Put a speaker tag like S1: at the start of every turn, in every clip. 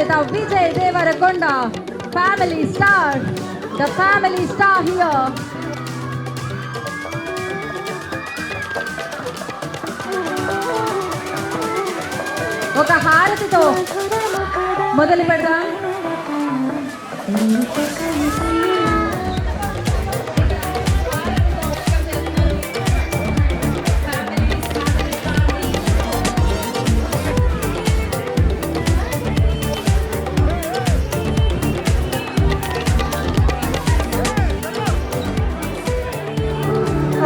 S1: the Vijay Devarakonda family star, the family star here. ఒక హారతితో మొదలు పెడదాం.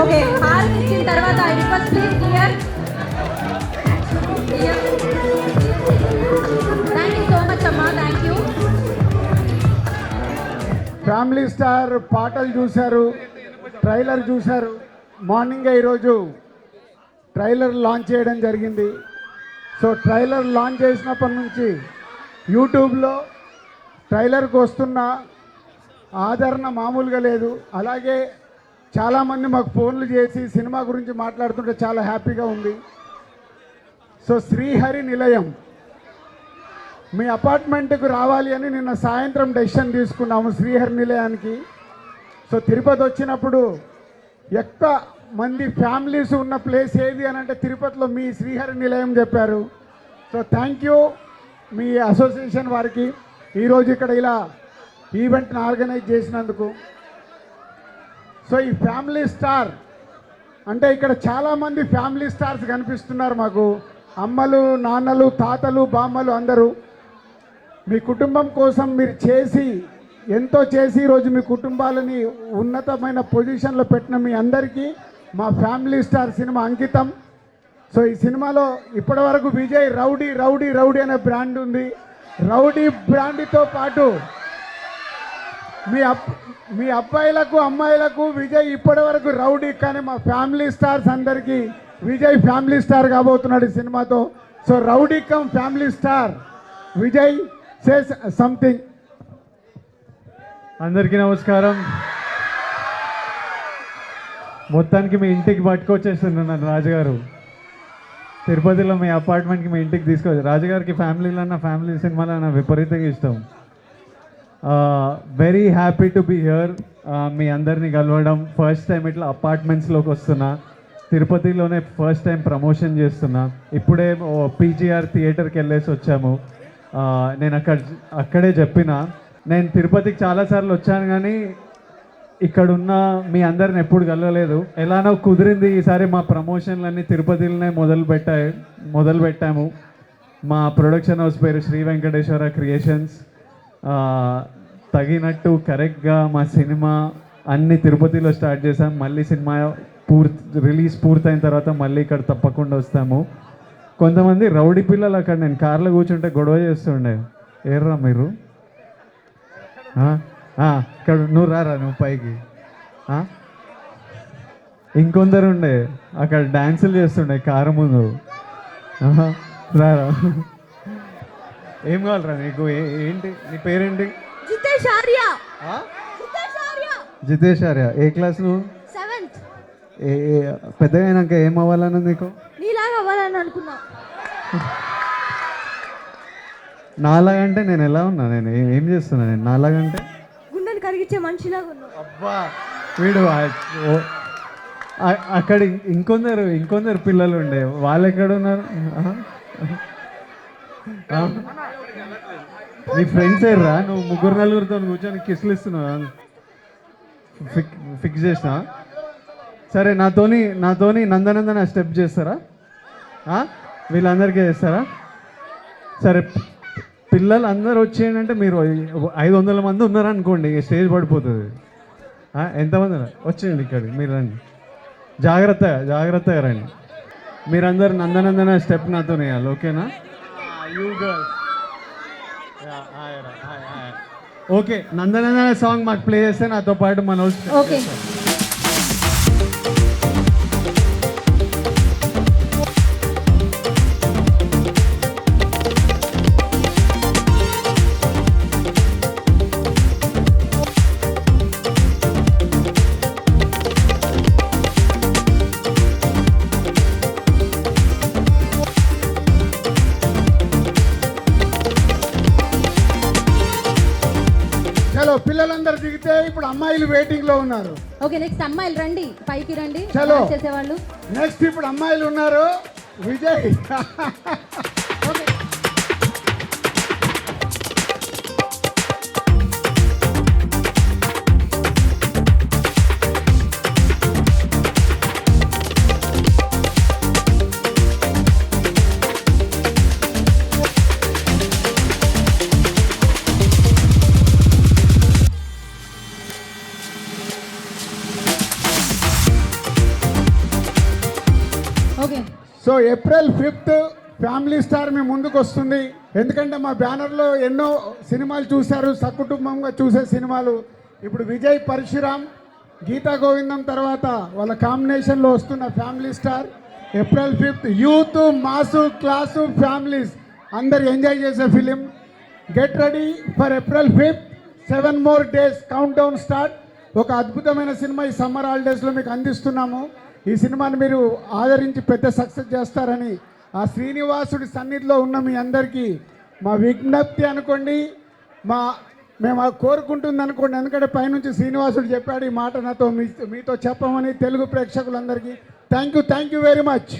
S1: ఓకే, హారతి ఇచ్చిన తర్వాత I request please clear. Thank you so much అమ్మా, థ్యాంక్ యూ.
S2: ఫ్యామిలీ స్టార్ పాటలు చూశారు, ట్రైలర్ చూశారు. మార్నింగే ఈరోజు ట్రైలర్ లాంచ్ చేయడం జరిగింది. సో ట్రైలర్ లాంచ్ చేసినప్పటి నుంచి యూట్యూబ్లో ట్రైలర్కి వస్తున్న ఆదరణ మామూలుగా లేదు. అలాగే చాలామంది మాకు ఫోన్లు చేసి సినిమా గురించి మాట్లాడుతుంటే చాలా హ్యాపీగా ఉంది. సో శ్రీహరి నిలయం మీ అపార్ట్మెంట్కు రావాలి అని నిన్న సాయంత్రం డెసిషన్ తీసుకున్నాము శ్రీహరి నిలయానికి. సో తిరుపతి వచ్చినప్పుడు ఎక్కువ మంది ఫ్యామిలీస్ ఉన్న ప్లేస్ ఏది అని అంటే తిరుపతిలో మీ శ్రీహరి నిలయం చెప్పారు. So thank you me association వారికి ఈరోజు ఇక్కడ ఇలా ఈవెంట్ని ఆర్గనైజ్ చేసినందుకు. సో ఈ ఫ్యామిలీ స్టార్ అంటే ఇక్కడ చాలామంది ఫ్యామిలీ స్టార్స్ కనిపిస్తున్నారు మాకు. అమ్మలు, నాన్నలు, తాతలు, బామ్మలు అందరూ మీ కుటుంబం కోసం మీరు ఎంతో చేసి ఈరోజు మీ కుటుంబాలని ఉన్నతమైన పొజిషన్లో పెట్టిన మీ అందరికీ మా ఫ్యామిలీ స్టార్ సినిమా అంకితం. సో ఈ సినిమాలో ఇప్పటివరకు విజయ్ రౌడీ రౌడీ రౌడీ అనే బ్రాండ్ ఉంది. రౌడీ బ్రాండ్తో పాటు మీ అబ్బాయిలకు అమ్మాయిలకు విజయ్ ఇప్పటి వరకు రౌడీ, కానీ మా ఫ్యామిలీ స్టార్స్ అందరికీ విజయ్ ఫ్యామిలీ స్టార్ కాబోతున్నాడు ఈ సినిమాతో. So rowdy come family star Vijay says something.
S3: అందరికీ నమస్కారం. మొత్తానికి మీ ఇంటికి పట్టుకొచ్చేస్తున్నాను నన్ను రాజుగారు. తిరుపతిలో మీ అపార్ట్మెంట్కి మీ ఇంటికి తీసుకొచ్చి రాజుగారికి ఫ్యామిలీలో అన్న ఫ్యామిలీ సినిమాలో నా విపరీతంగా ఇష్టం. Very happy to be here. మీ అందరినీ కలవడం ఫస్ట్ టైం ఇట్లా అపార్ట్మెంట్స్లోకి వస్తున్నా. తిరుపతిలోనే ఫస్ట్ టైం ప్రమోషన్ చేస్తున్నా. ఇప్పుడే పీజీఆర్ థియేటర్కి వెళ్ళేసి వచ్చాము. నేను అక్కడే చెప్పిన నేను తిరుపతికి చాలాసార్లు వచ్చాను కానీ ఇక్కడున్న మీ అందరిని ఎప్పుడు కలవలేదు. ఎలానో కుదిరింది ఈసారి మా ప్రమోషన్లన్నీ తిరుపతిలోనే మొదలుపెట్టాము. మా ప్రొడక్షన్ హౌస్ పేరు శ్రీ వెంకటేశ్వర క్రియేషన్స్. తగినట్టు కరెక్ట్గా మా సినిమా అన్ని తిరుపతిలో స్టార్ట్ చేసాం. మళ్ళీ సినిమా రిలీజ్ పూర్తయిన తర్వాత మళ్ళీ ఇక్కడ తప్పకుండా వస్తాము. కొంతమంది రౌడీ పిల్లలు అక్కడ నేను కార్లో కూర్చుంటే గొడవ చేస్తుండే. ఏర్రా మీరు ఇక్కడ నువ్వు రారా నువ్వు పైకి. ఇంకొందరు ఉండే అక్కడ డ్యాన్సులు చేస్తుండే కారు ముందు. రారా, ఏం కావాలరా నీకు? ఏంటి నీ పేరేంటి?
S1: జితేష్ ఆర్య.
S3: జితేష్ ఆర్య. ఏ క్లాస్ నువ్వు?
S1: 7th.
S3: పెద్దగా అయినాక ఏం అవ్వాలన్నా నీకు?
S1: నీలాగా అవ్వాలని అనుకున్నా.
S3: నాలాగంటే నేను ఎలా ఉన్నా? నేను ఏం చేస్తున్నా? నేను నాలాగంటే
S1: గుండెని కరిగించే మనిషిలాగా ఉన్నావు.
S3: అబ్బా వీడు అక్కడ ఇంకొందరు పిల్లలు ఉండే. వాళ్ళు ఎక్కడ ఉన్నారు? నీ ఫ్రెండ్స్ ఏర్రా? నువ్వు 3-4 కూర్చొని కిస్లు ఇస్తున్నావు. ఫిక్స్ చేసినా సరే. నాతోని నందనందన స్టెప్ చేస్తారా? వీళ్ళందరికీ చేస్తారా? సరే, పిల్లలు అందరు వచ్చేయండి. మీరు 500 మంది ఉన్నారనుకోండి, స్టేజ్ పడిపోతుంది. ఎంతమంది వచ్చేయండి ఇక్కడికి, మీరు రండి. జాగ్రత్తగా రండి. మీరందరు నందనందన స్టెప్ నాతో వేయాలి, ఓకేనా? You girls okay. Nandanandana song మాకు ప్లే చేస్తే నాతో పాటు మన
S1: ఓకే.
S2: చలో పిల్లలందరూ దిగితే ఇప్పుడు అమ్మాయిలు వెయిటింగ్ లో ఉన్నారు.
S1: ఓకే, నెక్స్ట్ అమ్మాయిలు రండి, పైకి రండి
S2: చలో.
S1: డాన్స్ చేసేవాళ్ళు.
S2: నెక్స్ట్ ఇప్పుడు అమ్మాయిలు ఉన్నారు. Vijay
S1: okay, okay.
S2: So April 5th family star మీ ముందుకు వస్తుంది. ఎందుకంటే మా బ్యానర్లో ఎన్నో సినిమాలు చూశారు, సకుటుంబంగా చూసే సినిమాలు. ఇప్పుడు విజయ్ పరశురామ్, గీతా గోవిందం తర్వాత వాళ్ళ కాంబినేషన్లో వస్తున్న family star April 5th. Youth, mass, class, families అందరు ఎంజాయ్ చేసే film. Get ready for April 5th. 7 more days count down start. ఒక అద్భుతమైన సినిమా ఈ సమ్మర్ హాలిడేస్లో మీకు అందిస్తున్నాము. ఈ సినిమాని మీరు ఆదరించి పెద్ద సక్సెస్ చేస్తారని ఆ శ్రీనివాసుడి సన్నిధిలో ఉన్న మీ అందరికీ మా విజ్ఞప్తి అనుకోండి, మేము కోరుకుంటుంది అనుకోండి. ఎందుకంటే పైనుంచి శ్రీనివాసుడు చెప్పాడు ఈ మాట నాతో మీతో చెప్పమని తెలుగు ప్రేక్షకులందరికీ థ్యాంక్ యూ వెరీ మచ్.